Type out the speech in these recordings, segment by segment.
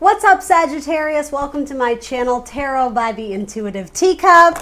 What's up, Sagittarius? Welcome to my channel, Tarot by the Intuitive Teacup.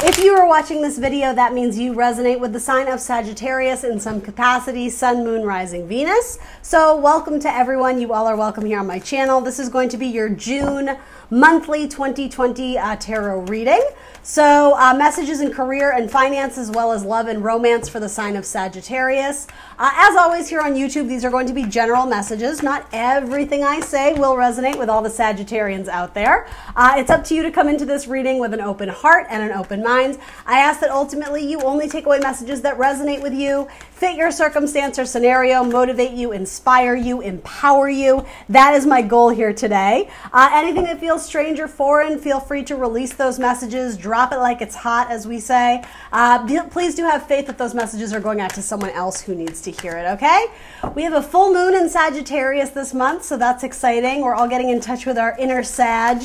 If you are watching this video, that means you resonate with the sign of Sagittarius in some capacity, Sun, Moon, Rising, Venus. So welcome to everyone. You all are welcome here on my channel. This is going to be your June monthly 2020 tarot reading. So messages in career and finance, as well as love and romance for the sign of Sagittarius. As always here on YouTube, these are going to be general messages. Not everything I say will resonate with all the Sagittarians out there. It's up to you to come into this reading with an open heart and an open mind. I ask that ultimately you only take away messages that resonate with you, fit your circumstance or scenario, motivate you, inspire you, empower you. That is my goal here today. Anything that feels strange or foreign, feel free to release those messages. Drop it like it's hot, as we say. Please do have faith that those messages are going out to someone else who needs to hear it, okay? We have a full moon in Sagittarius this month, so that's exciting. We're all getting in touch with our inner Sag.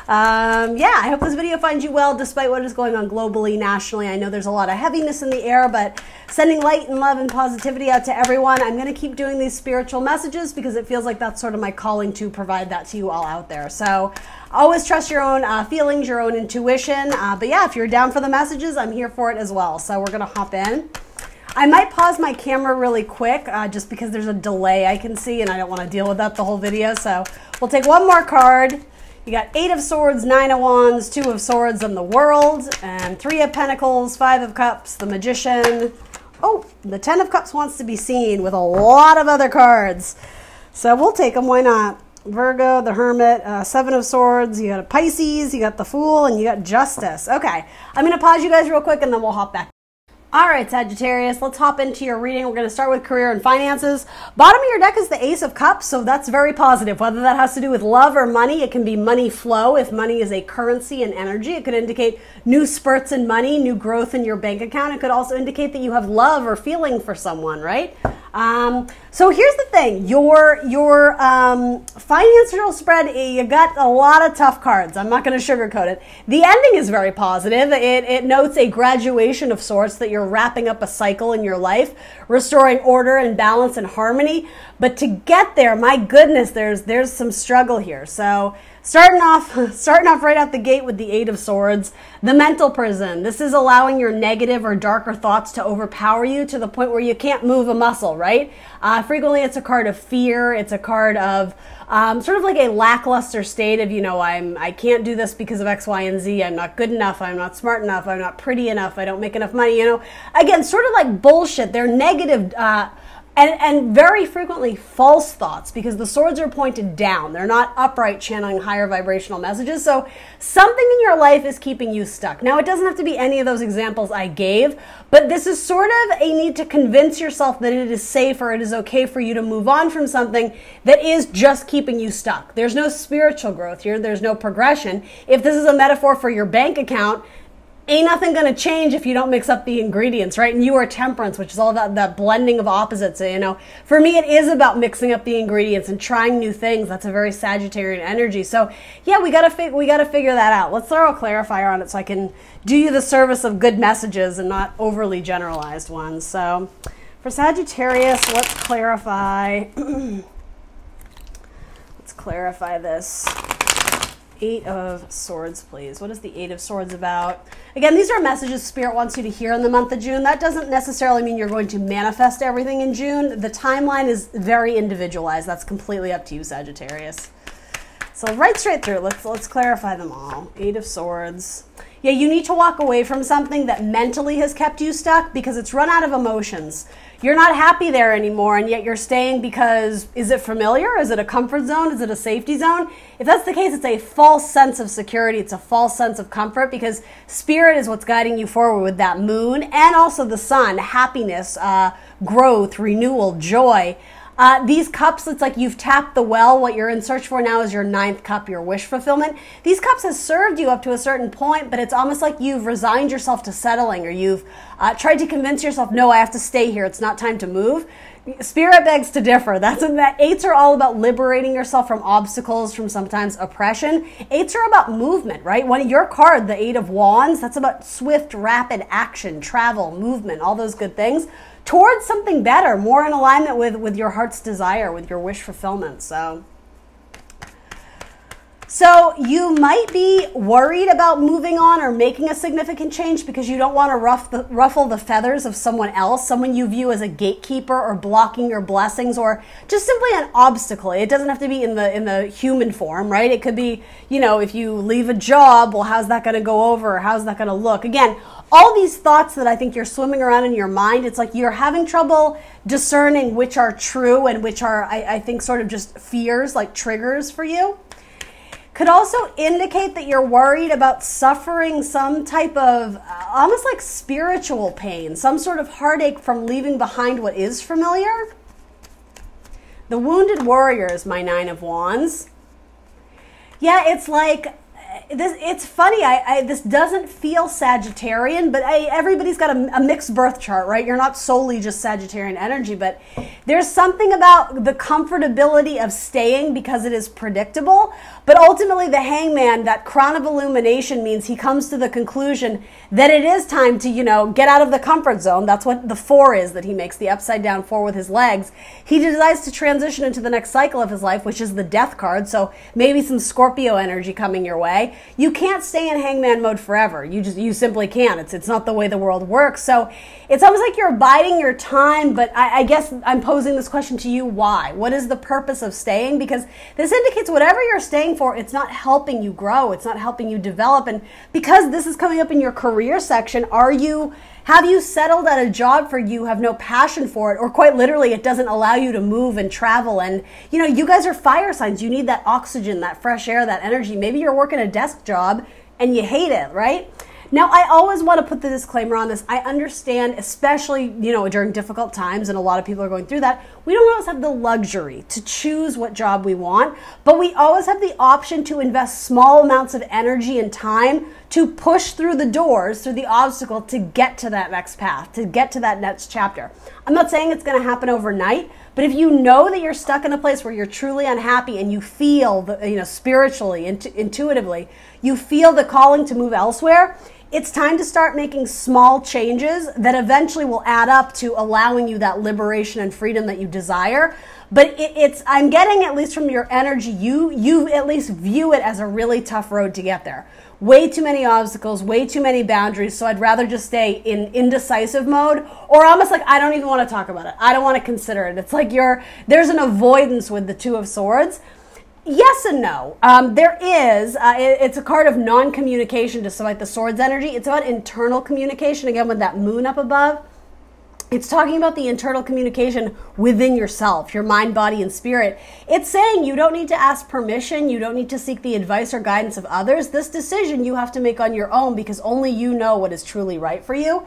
Yeah, I hope this video finds you well despite what is going on globally, nationally. I know there's a lot of heaviness in the air, but sending light and love and positivity out to everyone. I'm going to keep doing these spiritual messages because it feels like that's sort of my calling to provide that to you all out there. So always trust your own feelings, your own intuition. But yeah, if you're down for the messages, I'm here for it as well. So we're going to hop in. I might pause my camera really quick just because there's a delay I can see and I don't want to deal with that the whole video. So we'll take one more card. You got 8 of Swords, 9 of Wands, 2 of Swords, and the World, and 3 of Pentacles, 5 of Cups, the Magician. Oh, the 10 of Cups wants to be seen with a lot of other cards. So we'll take them, why not? Virgo, the Hermit, 7 of Swords, you got a Pisces, you got the Fool, and you got Justice. Okay, I'm going to pause you guys real quick and then we'll hop back. All right, Sagittarius, let's hop into your reading. We're going to start with career and finances. Bottom of your deck is the Ace of Cups, so that's very positive. Whether that has to do with love or money, it can be money flow. If money is a currency and energy, it could indicate new spurts in money, new growth in your bank account. It could also indicate that you have love or feeling for someone, right? So here's the thing. Your financial spread, you got a lot of tough cards. I'm not going to sugarcoat it. The ending is very positive. It notes a graduation of sorts, that you're wrapping up a cycle in your life, restoring order and balance and harmony. But to get there, my goodness, there's some struggle here. So starting off right out the gate with the 8 of Swords, the mental prison. This is allowing your negative or darker thoughts to overpower you to the point where you can't move a muscle, right? Frequently it's a card of fear. It's a card of sort of like a lackluster state of, you know, I can't do this because of X, Y, and Z. I'm not good enough. I'm not smart enough. I'm not pretty enough. I don't make enough money. You know, again, sort of like bullshit. They're negative, and very frequently false thoughts because the swords are pointed down. They're not upright, channeling higher vibrational messages. So something in your life is keeping you stuck. Now, it doesn't have to be any of those examples I gave, but this is sort of a need to convince yourself that it is safe or it is okay for you to move on from something that is just keeping you stuck. There's no spiritual growth here. There's no progression. If this is a metaphor for your bank account, ain't nothing going to change if you don't mix up the ingredients, right? And you are Temperance, which is all about that blending of opposites. You know, for me, it is about mixing up the ingredients and trying new things. That's a very Sagittarian energy. So yeah, we got to figure that out. Let's throw a clarifier on it so I can do you the service of good messages and not overly generalized ones. So for Sagittarius, let's clarify. Let's clarify this. 8 of Swords, please. What is the 8 of Swords about? Again, these are messages Spirit wants you to hear in the month of June. That doesn't necessarily mean you're going to manifest everything in June. The timeline is very individualized. That's completely up to you, Sagittarius. So right straight through, let's clarify them all. 8 of Swords. Yeah, you need to walk away from something that mentally has kept you stuck because it's run out of emotions. You're not happy there anymore, and yet you're staying because, is it familiar? Is it a comfort zone? Is it a safety zone? If that's the case, it's a false sense of security. It's a false sense of comfort because Spirit is what's guiding you forward with that moon and also the sun, happiness, growth, renewal, joy. These cups, it's like you've tapped the well. What you're in search for now is your 9th cup, your wish fulfillment. These cups have served you up to a certain point, but it's almost like you've resigned yourself to settling, or you've tried to convince yourself, no, I have to stay here. It's not time to move. Spirit begs to differ. That's what that 8s are all about, liberating yourself from obstacles, from sometimes oppression. 8s are about movement, right? When your card, the 8 of Wands, that's about swift, rapid action, travel, movement, all those good things towards something better, more in alignment with your heart's desire, with your wish fulfillment. So So you might be worried about moving on or making a significant change because you don't want to ruffle the feathers of someone else, someone you view as a gatekeeper or blocking your blessings or just simply an obstacle. It doesn't have to be in the human form, right? It could be, you know, if you leave a job, well, how's that going to go over? How's that going to look? Again, all these thoughts that I think you're swimming around in your mind, it's like you're having trouble discerning which are true and which are, I think, sort of just fears, like triggers for you. Could also indicate that you're worried about suffering some type of almost like spiritual pain, some sort of heartache from leaving behind what is familiar. The Wounded Warrior is my Nine of Wands. Yeah, it's like this. It's funny. This doesn't feel Sagittarian, but everybody's got a mixed birth chart, right? You're not solely just Sagittarian energy, but there's something about the comfortability of staying because it is predictable. But ultimately, the Hangman, that crown of illumination, means he comes to the conclusion that it is time to, you know, get out of the comfort zone. That's what the 4 is that he makes, the upside down 4 with his legs. He decides to transition into the next cycle of his life, which is the Death card. So maybe some Scorpio energy coming your way. You can't stay in Hangman mode forever. You simply can't. It's not the way the world works. So it's almost like you're biding your time, but I guess I'm posing this question to you. Why? What is the purpose of staying? Because this indicates whatever you're staying for, it's not helping you grow. It's not helping you develop. And because this is coming up in your career section, have you settled at a job for you have no passion for it, or quite literally it doesn't allow you to move and travel? And you know, you guys are fire signs. You need that oxygen, that fresh air, that energy. Maybe you're working a desk job and you hate it, right? Now, I always want to put the disclaimer on this. I understand, especially, you know, during difficult times, and a lot of people are going through that, we don't always have the luxury to choose what job we want, but we always have the option to invest small amounts of energy and time to push through the doors, through the obstacle, to get to that next path, to get to that next chapter. I'm not saying it's going to happen overnight, but if you know that you're stuck in a place where you're truly unhappy and you feel, you know, spiritually, intuitively, you feel the calling to move elsewhere, it's time to start making small changes that eventually will add up to allowing you that liberation and freedom that you desire. But I'm getting, at least from your energy, you at least view it as a really tough road to get there. Way too many obstacles, way too many boundaries, so I'd rather just stay in indecisive mode, or almost like I don't even want to talk about it. I don't want to consider it. It's like there's an avoidance with the Two of Swords. Yes and no. There is, it's a card of non-communication, just like the Swords energy. It's about internal communication, again, with that moon up above. It's talking about the internal communication within yourself, your mind, body, and spirit. It's saying you don't need to ask permission. You don't need to seek the advice or guidance of others. This decision you have to make on your own because only you know what is truly right for you.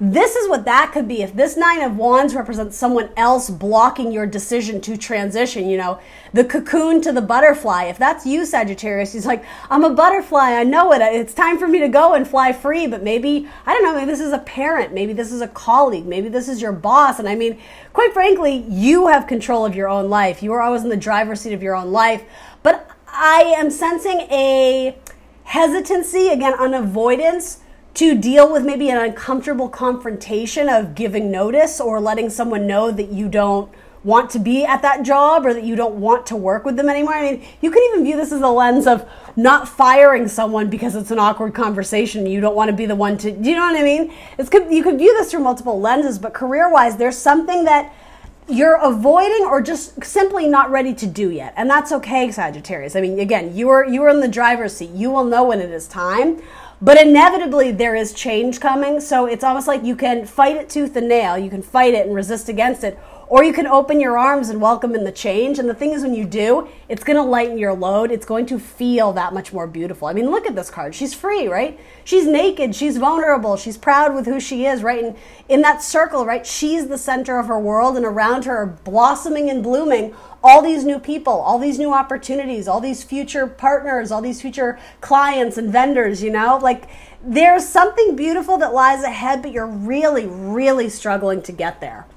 This is what that could be. If this Nine of Wands represents someone else blocking your decision to transition, you know, the cocoon to the butterfly. If that's you, Sagittarius, he's like, I'm a butterfly. I know it. It's time for me to go and fly free. But maybe, I don't know, maybe this is a parent. Maybe this is a colleague. Maybe this is your boss. And I mean, quite frankly, you have control of your own life. You are always in the driver's seat of your own life. But I am sensing a hesitancy, again, an avoidance to deal with maybe an uncomfortable confrontation of giving notice or letting someone know that you don't want to be at that job or that you don't want to work with them anymore. I mean, you could even view this as a lens of not firing someone because it's an awkward conversation. You don't want to be the one to, you know what I mean? You could view this through multiple lenses, but career-wise, there's something that you're avoiding or just simply not ready to do yet. And that's okay, Sagittarius. I mean, again, you are in the driver's seat. You will know when it is time. But inevitably, there is change coming. So it's almost like you can fight it tooth and nail. You can fight it and resist against it. Or you can open your arms and welcome in the change. And the thing is, when you do, it's going to lighten your load. It's going to feel that much more beautiful. I mean, look at this card. She's free, right? She's naked. She's vulnerable. She's proud with who she is, right? And in that circle, right, she's the center of her world. And around her are blossoming and blooming all these new people, all these new opportunities, all these future partners, all these future clients and vendors, you know? Like, there's something beautiful that lies ahead, but you're really, really struggling to get there.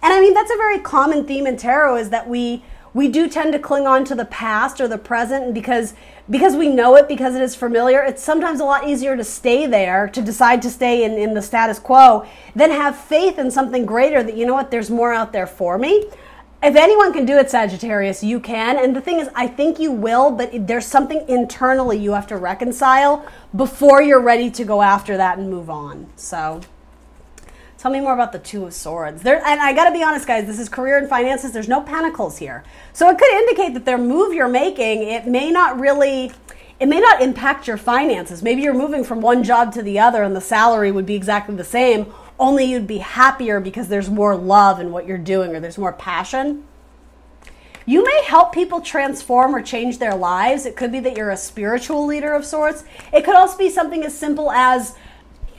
And I mean, that's a very common theme in tarot, is that we do tend to cling on to the past or the present, and because we know it, because it is familiar, it's sometimes a lot easier to stay there, to decide to stay in the status quo, than have faith in something greater that, you know what, there's more out there for me. if anyone can do it, Sagittarius, you can. And the thing is, I think you will, but there's something internally you have to reconcile before you're ready to go after that and move on. So tell me more about the Two of Swords. And I got to be honest, guys, this is career and finances. There's no pentacles here. So it could indicate that their move you're making, it may not impact your finances. Maybe you're moving from one job to the other and the salary would be exactly the same, only you'd be happier because there's more love in what you're doing or there's more passion. You may help people transform or change their lives. It could be that you're a spiritual leader of sorts. It could also be something as simple as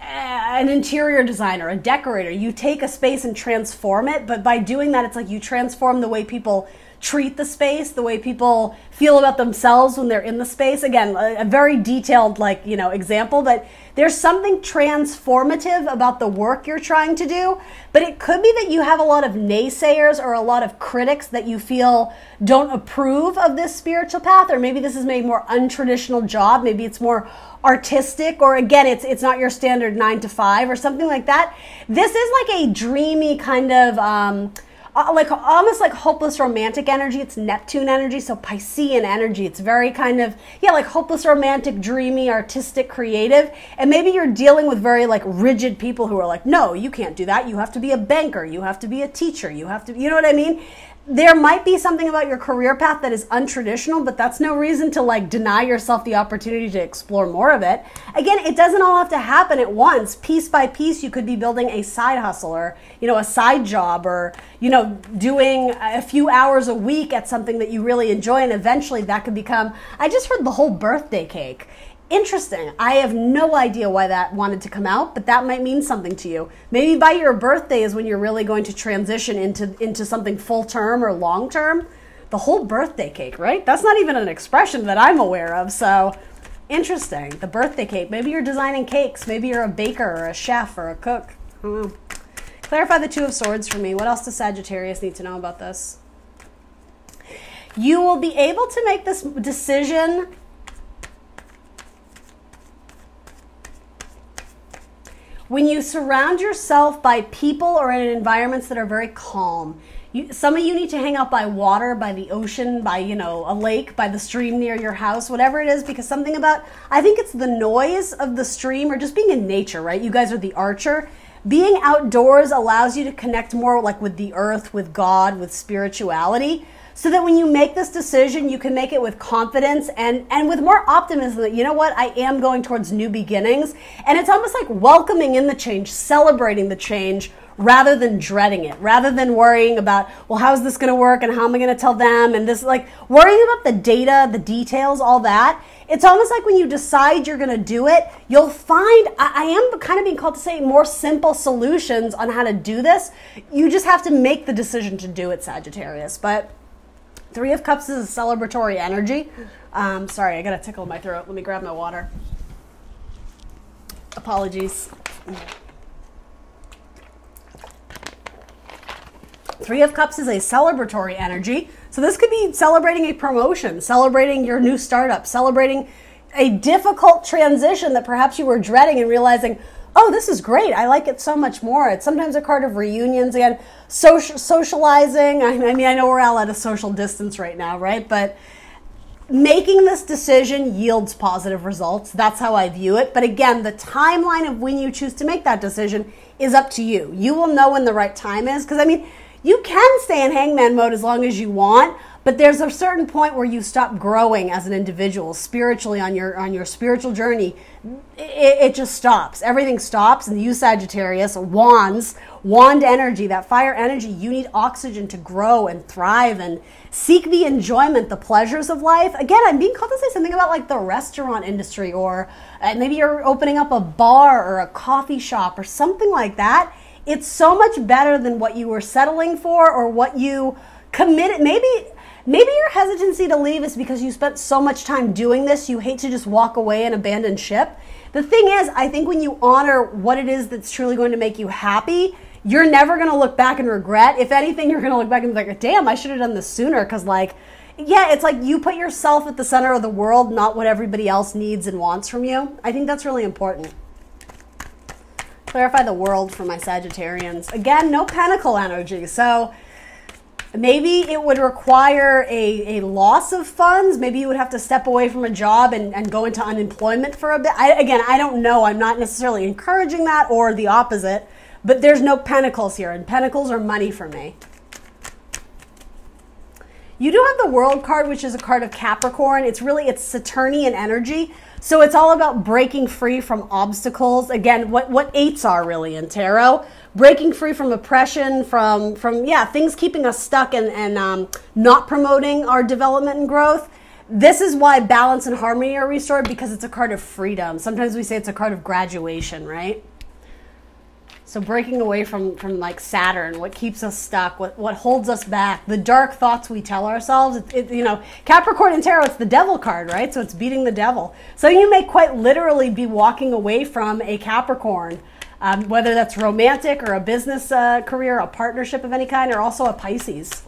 an interior designer, a decorator. You take a space and transform it, but by doing that, it's like you transform the way people treat the space, the way people feel about themselves when they're in the space. Again, a very detailed, example, but there's something transformative about the work you're trying to do. But it could be that you have a lot of naysayers or a lot of critics that you feel don't approve of this spiritual path, or maybe this is maybe more untraditional job. Maybe it's more artistic, or again, it's not your standard 9 to 5 or something like that. This is like a dreamy kind of, almost like hopeless romantic energy. It's Neptune energy, so Piscean energy. It's very kind of, like hopeless romantic, dreamy, artistic, creative. And maybe you're dealing with very like rigid people who are like, no, you can't do that. You have to be a banker. You have to be a teacher. You have to, you know what I mean? There might be something about your career path that is untraditional, but that's no reason to like deny yourself the opportunity to explore more of it. Again, it doesn't all have to happen at once. Piece by piece, you could be building a side hustle or, a side job or, doing a few hours a week at something that you really enjoy. And eventually that could become, I just heard the whole birthday cake. Interesting. I have no idea why that wanted to come out, but that might mean something to you. Maybe by your birthday is when you're really going to transition into something full term or long term. The whole birthday cake, right? That's not even an expression that I'm aware of. So interesting. The birthday cake. Maybe you're designing cakes. Maybe you're a baker or a chef or a cook. I don't know. Clarify the Two of Swords for me. What else does Sagittarius need to know about this? You will be able to make this decision when you surround yourself by people or in environments that are very calm. Some of you need to hang out by water, by the ocean, by, a lake, by the stream near your house, whatever it is, because something about, I think it's the noise of the stream or just being in nature, right? You guys are the archer. Being outdoors allows you to connect more like with the earth, with God, with spirituality, so that when you make this decision, you can make it with confidence and with more optimism that, you know what, I am going towards new beginnings. And it's almost like welcoming in the change, celebrating the change, rather than dreading it, rather than worrying about, well, how's this going to work and how am I going to tell them? And this, like, worrying about the data, the details, all that. It's almost like when you decide you're going to do it, you'll find, I am kind of being called to say more simple solutions on how to do this. You just have to make the decision to do it, Sagittarius. But Three of Cups is a celebratory energy. Sorry, I got a tickle in my throat. Let me grab my water. Apologies. Three of Cups is a celebratory energy. So this could be celebrating a promotion, celebrating your new startup, celebrating a difficult transition that perhaps you were dreading and realizing, oh, this is great. I like it so much more. It's sometimes a card of reunions. Again, socializing. I mean, I know we're all at a social distance right now, right? But making this decision yields positive results. That's how I view it. But again, the timeline of when you choose to make that decision is up to you. You will know when the right time is. Because, I mean, you can stay in hangman mode as long as you want, but there's a certain point where you stop growing as an individual spiritually on your spiritual journey. It just stops. Everything stops. And you, Sagittarius, wand energy, that fire energy, you need oxygen to grow and thrive and seek the enjoyment, the pleasures of life. Again, I'm being called to say something about like the restaurant industry, or maybe you're opening up a bar or a coffee shop or something like that. It's so much better than what you were settling for or what you committed. Maybe your hesitancy to leave is because you spent so much time doing this, you hate to just walk away and abandon ship. The thing is, I think when you honor what it is that's truly going to make you happy, you're never going to look back and regret. If anything, you're going to look back and be like, damn, I should have done this sooner. Because yeah, it's like you put yourself at the center of the world, not what everybody else needs and wants from you. I think that's really important. Clarify the world for my Sagittarians. Again, no pentacle energy. So Maybe it would require a loss of funds. Maybe you would have to step away from a job and go into unemployment for a bit. Again, I don't know. I'm not necessarily encouraging that or the opposite, but there's no pentacles here, and pentacles are money for me. You do have the World card, which is a card of Capricorn. It's Saturnian energy. So it's all about breaking free from obstacles. Again, what eights are really in tarot. Breaking free from oppression, from things keeping us stuck and not promoting our development and growth. This is why balance and harmony are restored, because it's a card of freedom. Sometimes we say it's a card of graduation, right? So breaking away from like Saturn, what keeps us stuck, what holds us back, the dark thoughts we tell ourselves. You know, Capricorn in tarot, it's the devil card, right? So it's beating the devil. So you may quite literally be walking away from a Capricorn, whether that's romantic or a business career, a partnership of any kind, or also a Pisces.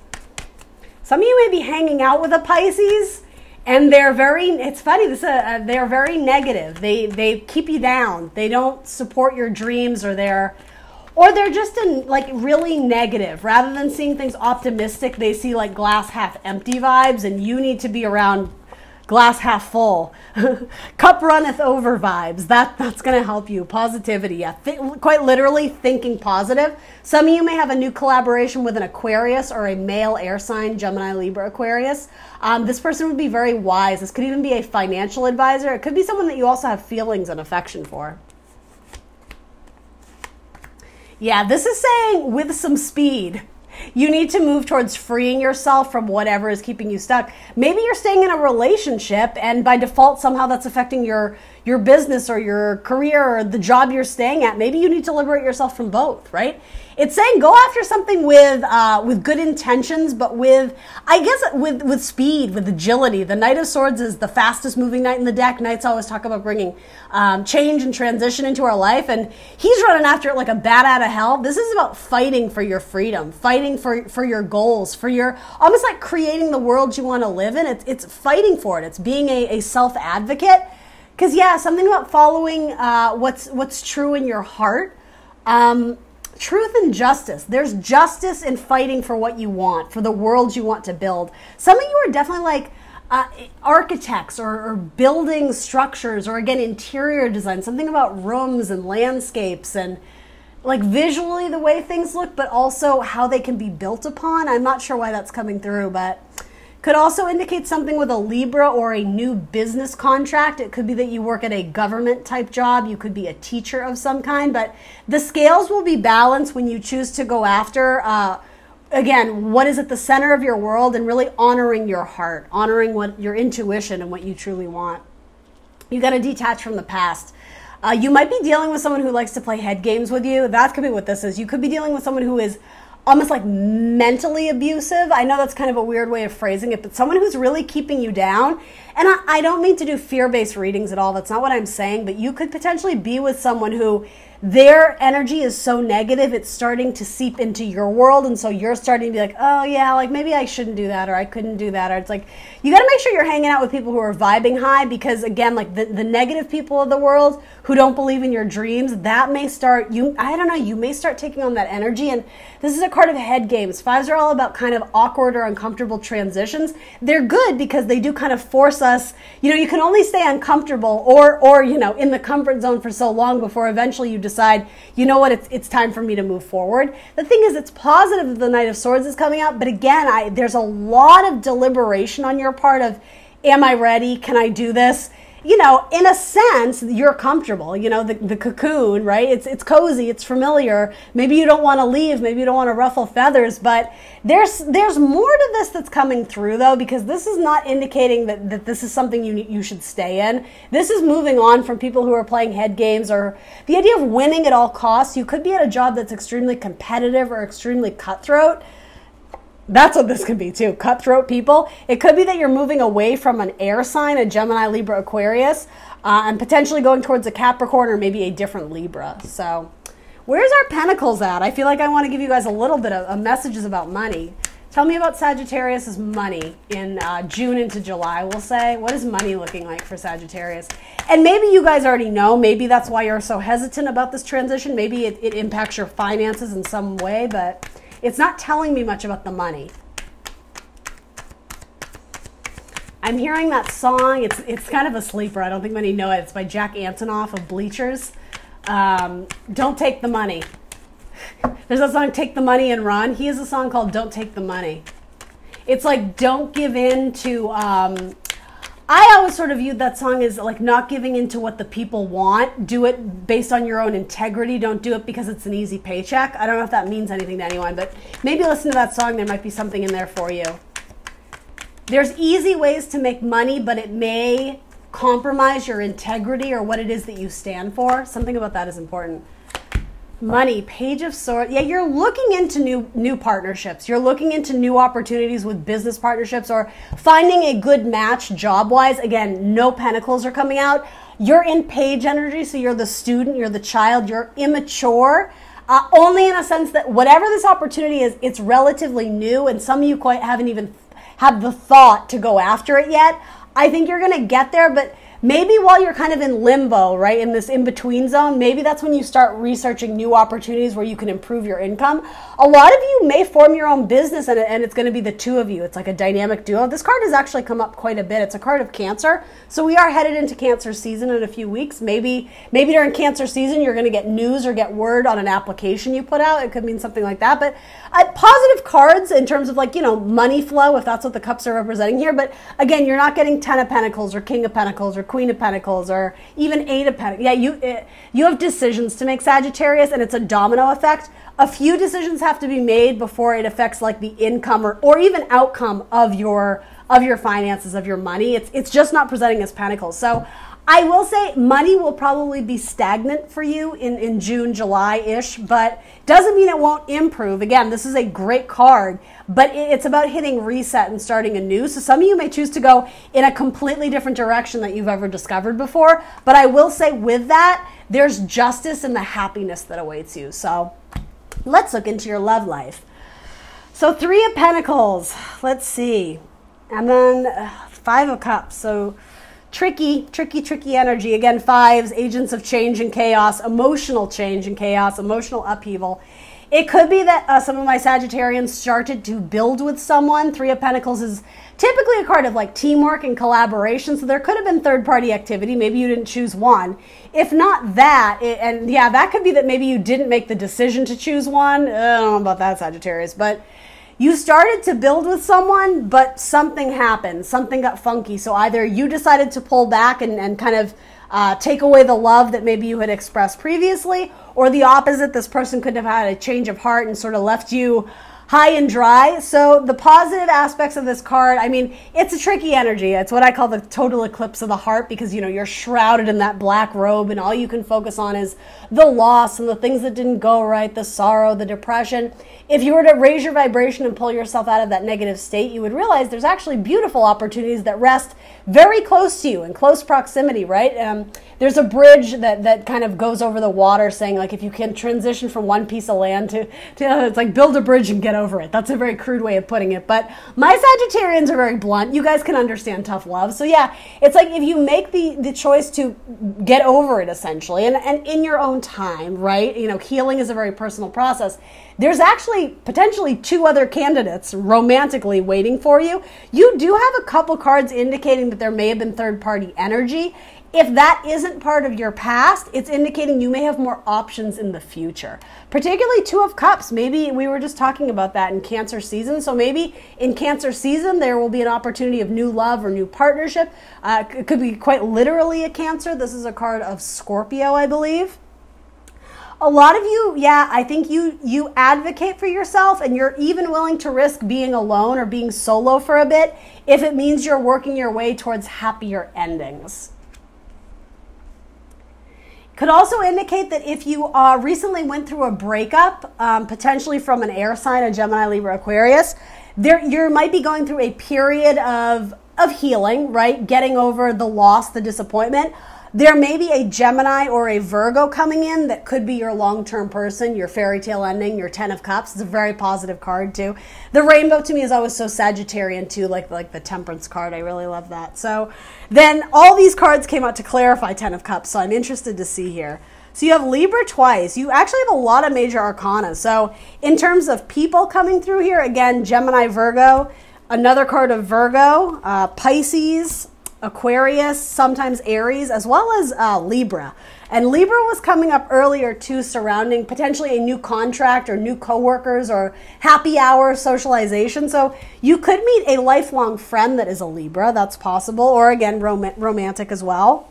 Some of you may be hanging out with a Pisces, and they're very, it's funny, they're very negative. They keep you down. They don't support your dreams, or they're just like really negative. Rather than seeing things optimistic, they see like glass half empty vibes, and you need to be around glass half full. Cup runneth over vibes. That's going to help you. Positivity. Yeah. Quite literally thinking positive. Some of you may have a new collaboration with an Aquarius or a male air sign, Gemini, Libra, Aquarius. This person would be very wise. This could even be a financial advisor. It could be someone that you also have feelings and affection for. Yeah, this is saying with some speed. You need to move towards freeing yourself from whatever is keeping you stuck. Maybe you're staying in a relationship, and by default, somehow that's affecting your business or your career or the job you're staying at. Maybe you need to liberate yourself from both, right? It's saying go after something with good intentions, but with speed, with agility. The Knight of Swords is the fastest moving knight in the deck. Knights always talk about bringing change and transition into our life, and he's running after it like a bat out of hell. This is about fighting for your freedom, fighting for your goals, for your, almost like creating the world you want to live in. It's fighting for it. It's being a self-advocate. Because, yeah, something about following what's true in your heart. Truth and justice. There's justice in fighting for what you want, for the world you want to build. Some of you are definitely like architects or building structures, or, again, interior design. Something about rooms and landscapes and, like, visually the way things look, but also how they can be built upon. I'm not sure why that's coming through, but could also indicate something with a Libra or a new business contract. It could be that you work at a government type job. You could be a teacher of some kind, but the scales will be balanced when you choose to go after, again, what is at the center of your world, and really honoring your heart, honoring what your intuition and what you truly want. You got to detach from the past. You might be dealing with someone who likes to play head games with you. That could be what this is. You could be dealing with someone who is almost like mentally abusive. I know that's kind of a weird way of phrasing it, but someone who's really keeping you down. And I don't mean to do fear-based readings at all. That's not what I'm saying, but you could potentially be with someone who their energy is so negative, it's starting to seep into your world. And so you're starting to be like, oh yeah, like maybe I shouldn't do that, or I couldn't do that. Or it's like, you got to make sure you're hanging out with people who are vibing high, because again, like the negative people of the world who don't believe in your dreams, that may start, I don't know, you may start taking on that energy. And this is a card of head games. Fives are all about kind of awkward or uncomfortable transitions. They're good because they do kind of force us, you can only stay uncomfortable or in the comfort zone for so long before eventually you decide, you know what, it's time for me to move forward. The thing is, it's positive that the Knight of Swords is coming out, but again, there's a lot of deliberation on your part of, am I ready? Can I do this? In a sense, you're comfortable, the cocoon, right? It's cozy, it's familiar. Maybe you don't want to leave, maybe you don't want to ruffle feathers, but there's more to this that's coming through, though, because this is not indicating that this is something you should stay in. This is moving on from people who are playing head games, or the idea of winning at all costs. You could be at a job that's extremely competitive or extremely cutthroat. That's what this could be too, cutthroat people. It could be that you're moving away from an air sign, a Gemini, Libra, Aquarius, and potentially going towards a Capricorn or maybe a different Libra. So where's our pentacles at? I feel like I want to give you guys a little bit of messages about money. Tell me about Sagittarius's money in June into July, we'll say. What is money looking like for Sagittarius? And maybe you guys already know. Maybe that's why you're so hesitant about this transition. Maybe it impacts your finances in some way, but it's not telling me much about the money. I'm hearing that song. It's kind of a sleeper. I don't think many know it. It's by Jack Antonoff of Bleachers. Don't Take the Money. There's that song, Take the Money and Run. He has a song called Don't Take the Money. It's like, don't give in to, I always sort of viewed that song as like not giving into what the people want. Do it based on your own integrity. Don't do it because it's an easy paycheck. I don't know if that means anything to anyone, but maybe listen to that song. There might be something in there for you. There's easy ways to make money, but it may compromise your integrity or what it is that you stand for. Something about that is important. Money, Page of Swords. Yeah, you're looking into new partnerships. You're looking into new opportunities with business partnerships or finding a good match job-wise. Again, no pentacles are coming out. You're in page energy, so you're the student, you're the child, you're immature. Only in a sense that whatever this opportunity is, it's relatively new, and some of you quite haven't even had the thought to go after it yet. I think you're going to get there, but maybe while you're kind of in limbo, right, in this in-between zone, maybe that's when you start researching new opportunities where you can improve your income. A lot of you may form your own business, and it's going to be the two of you. It's like a dynamic duo. This card has actually come up quite a bit. It's a card of Cancer. So we are headed into Cancer season in a few weeks. Maybe during Cancer season, you're going to get news or get word on an application you put out. It could mean something like that. But positive cards in terms of like, you know, money flow, if that's what the cups are representing here. But again, you're not getting 10 of Pentacles or King of Pentacles or Queen of Pentacles or even 8 of Pentacles. Yeah, you have decisions to make, Sagittarius, and it's a domino effect. A few decisions have to be made before it affects like the income or even outcome of your finances, of your money. It's just not presenting as Pentacles. So I will say money will probably be stagnant for you in June, July-ish, but doesn't mean it won't improve. Again, this is a great card, but it's about hitting reset and starting anew. So some of you may choose to go in a completely different direction that you've ever discovered before. But I will say with that, there's justice and the happiness that awaits you. So let's look into your love life. So 3 of Pentacles, let's see. And then 5 of Cups. So tricky energy. Again, 5s, agents of change and chaos, emotional change and chaos, emotional upheaval. It could be that some of my Sagittarians started to build with someone. 3 of Pentacles is typically a card of like teamwork and collaboration. So there could have been third-party activity. Maybe you didn't choose one. If not that, and yeah, that could be that maybe you didn't make the decision to choose one. I don't know about that, Sagittarius, but you started to build with someone, but something happened. Something got funky. So either you decided to pull back and kind of take away the love that maybe you had expressed previously, or the opposite, this person could have had a change of heart and sort of left you high and dry. So the positive aspects of this card, I mean, it's a tricky energy. It's what I call the total eclipse of the heart, because, you know, you're shrouded in that black robe and all you can focus on is the loss and the things that didn't go right, the sorrow, the depression. If you were to raise your vibration and pull yourself out of that negative state, you would realize there's actually beautiful opportunities that rest very close to you, in close proximity, right? There's a bridge that kind of goes over the water, saying like if you can transition from one piece of land to it's like build a bridge and get over it. That's a very crude way of putting it. But my Sagittarians are very blunt. You guys can understand tough love. So yeah, it's like if you make the choice to get over it essentially, and in your own time, right? You know, healing is a very personal process. There's actually potentially 2 other candidates romantically waiting for you. You do have a couple cards indicating that there may have been third-party energy. If that isn't part of your past, it's indicating you may have more options in the future. Particularly 2 of Cups. Maybe we were just talking about that in Cancer season. So maybe in Cancer season, there will be an opportunity of new love or new partnership. It could be quite literally a Cancer. This is a card of Scorpio, I believe. A lot of you, yeah, I think you advocate for yourself, and you're even willing to risk being alone or being solo for a bit if it means you're working your way towards happier endings. Could also indicate that if you recently went through a breakup, potentially from an air sign, a Gemini, Libra, Aquarius, you might be going through a period of healing, right? Getting over the loss, the disappointment. There may be a Gemini or a Virgo coming in that could be your long-term person, your fairy tale ending, your 10 of Cups. It's a very positive card too. The rainbow to me is always so Sagittarian too, like the Temperance card. I really love that. So then all these cards came out to clarify 10 of Cups, so I'm interested to see here. So you have Libra twice. You actually have a lot of major arcana. So in terms of people coming through here, again, Gemini, Virgo, Another card of Virgo, Pisces, Aquarius, sometimes Aries, as well as Libra. And Libra was coming up earlier too, surrounding potentially a new contract or new coworkers or happy hour socialization. So you could meet a lifelong friend that is a Libra. That's possible. Or again, romantic as well.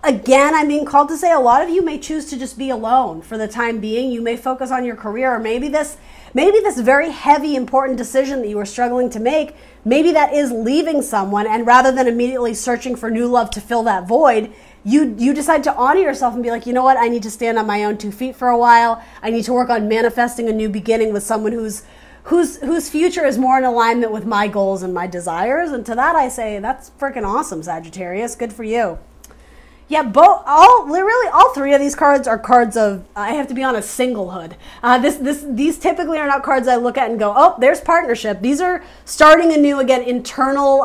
Again, I'm being called to say a lot of you may choose to just be alone for the time being. You may focus on your career, or maybe this very heavy, important decision that you were struggling to make, maybe that is leaving someone, and rather than immediately searching for new love to fill that void, you decide to honor yourself and be like, you know what, I need to stand on my own 2 feet for a while. I need to work on manifesting a new beginning with someone whose future is more in alignment with my goals and my desires. And to that I say, that's freaking awesome, Sagittarius. Good for you. Yeah, literally all three of these cards are cards of, I have to be honest, singlehood. These typically are not cards I look at and go, oh, there's partnership. These are starting anew, again, internal,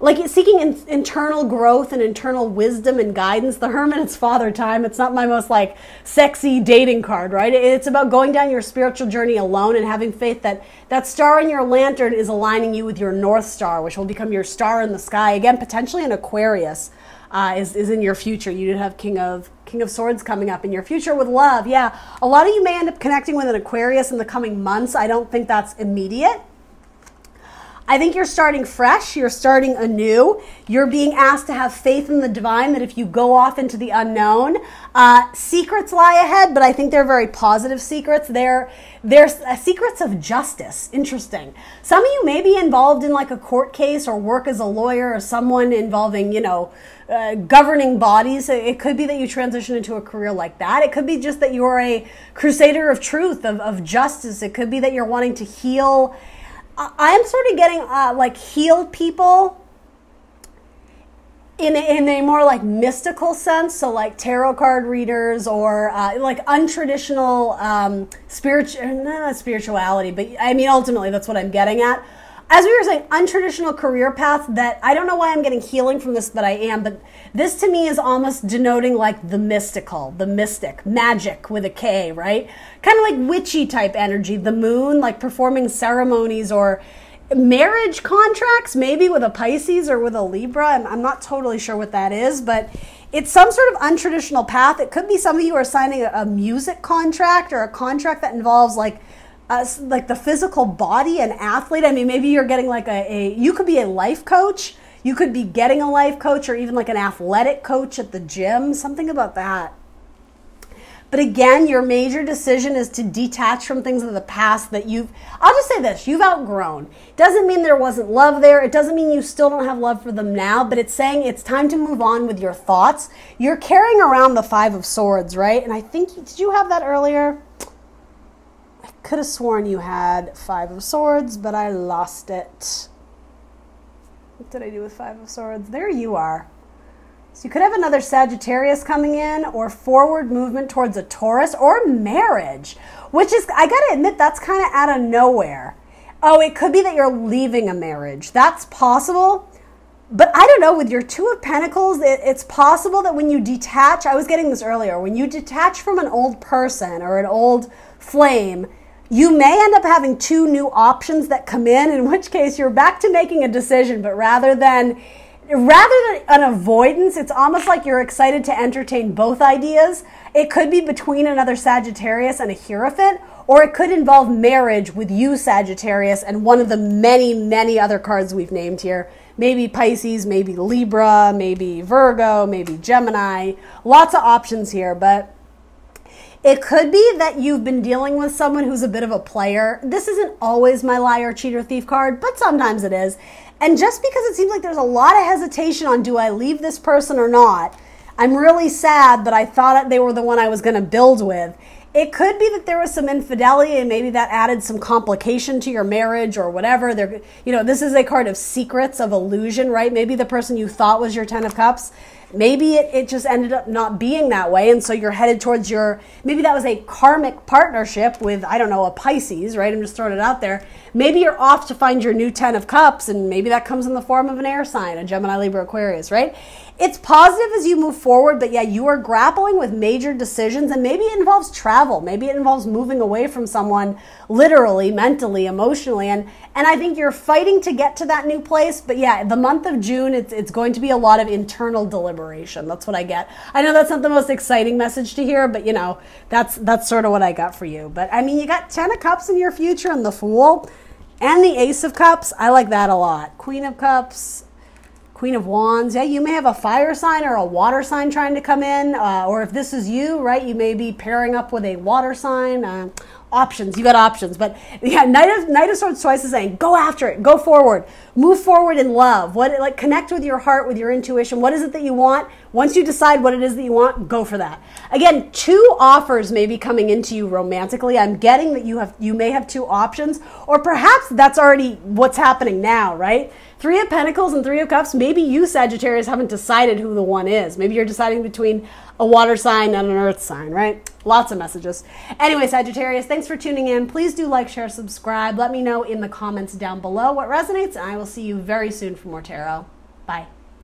like seeking internal growth and internal wisdom and guidance. The Hermit, it's father time. It's not my most like sexy dating card, right? It's about going down your spiritual journey alone and having faith that that star in your lantern is aligning you with your North Star, which will become your star in the sky. Again, potentially an Aquarius. Is in your future. You did have King of Swords coming up in your future with love. Yeah, a lot of you may end up connecting with an Aquarius in the coming months. I don't think that's immediate. I think you're starting fresh. You're starting anew. You're being asked to have faith in the divine, that if you go off into the unknown, secrets lie ahead, but I think they're very positive secrets. They're secrets of justice. Interesting. Some of you may be involved in like a court case or work as a lawyer or someone involving, governing bodies. It could be that you transition into a career like that. It could be just that you're a crusader of truth, of justice. It could be that you're wanting to heal. I'm sort of getting like healed people in a more like mystical sense. So like tarot card readers or like untraditional not spirituality, but I mean, ultimately that's what I'm getting at. As we were saying, untraditional career path that I don't know why I'm getting healing from this, but I am. But this to me is almost denoting like the mystical, the mystic, magic with a K, right? Kind of like witchy type energy. The moon, like performing ceremonies or marriage contracts, maybe with a Pisces or with a Libra. I'm not totally sure what that is, but it's some sort of untraditional path. It could be some of you are signing a music contract or a contract that involves like the physical body, an athlete. I mean, maybe you're getting like you could be a life coach. You could be getting a life coach or even like an athletic coach at the gym, something about that. But again, your major decision is to detach from things of the past that I'll just say this, you've outgrown. Doesn't mean there wasn't love there. It doesn't mean you still don't have love for them now, but it's saying it's time to move on with your thoughts. You're carrying around the Five of Swords, right? And I think, did you have that earlier? I could have sworn you had Five of Swords, but I lost it. What did I do with Five of Swords? There you are. So you could have another Sagittarius coming in, or forward movement towards a Taurus, or marriage, which is, I gotta admit, that's kind of out of nowhere. Oh, it could be that you're leaving a marriage. That's possible. But I don't know, with your Two of Pentacles, it's possible that when you detach, I was getting this earlier, when you detach from an old person or an old flame, you may end up having two new options that come in which case you're back to making a decision, but rather than an avoidance, it's almost like you're excited to entertain both ideas. It could be between another Sagittarius and a Hierophant, or it could involve marriage with you, Sagittarius, and one of the many, many other cards we've named here. Maybe Pisces, maybe Libra, maybe Virgo, maybe Gemini. Lots of options here, but it could be that you've been dealing with someone who's a bit of a player. This isn't always my liar, cheater, thief card, but sometimes it is. And just because it seems like there's a lot of hesitation on, do I leave this person or not? I'm really sad that I thought they were the one I was going to build with. It could be that there was some infidelity and maybe that added some complication to your marriage or whatever. This is a card of secrets, of illusion, right? Maybe the person you thought was your Ten of Cups maybe it just ended up not being that way. And so you're headed towards maybe that was a karmic partnership with, I don't know, a Pisces, right? I'm just throwing it out there. Maybe you're off to find your new 10 of Cups, and maybe that comes in the form of an air sign, a Gemini, Libra, Aquarius, right? It's positive as you move forward, but yeah, you are grappling with major decisions, and maybe it involves travel. Maybe it involves moving away from someone literally, mentally, emotionally, and I think you're fighting to get to that new place. But yeah, the month of June, it's going to be a lot of internal deliberation. That's what I get. I know that's not the most exciting message to hear, but you know, that's sort of what I got for you. But I mean, you got 10 of Cups in your future and the Fool and the Ace of Cups. I like that a lot. Queen of Cups, Queen of Wands. Yeah, you may have a fire sign or a water sign trying to come in, or if this is you, right, you may be pairing up with a water sign. Options, you got options. But yeah, Knight of Swords twice is saying, go after it, go forward, move forward in love. Like connect with your heart, with your intuition. What is it that you want? Once you decide what it is that you want, go for that. Again, 2 offers may be coming into you romantically. I'm getting that you may have 2 options, or perhaps that's already what's happening now, right? 3 of Pentacles and 3 of Cups. Maybe you, Sagittarius, haven't decided who the one is. Maybe you're deciding between a water sign and an earth sign, right? Lots of messages. Anyway, Sagittarius, thanks for tuning in. Please do like, share, subscribe. Let me know in the comments down below what resonates, and I will see you very soon for more tarot. Bye.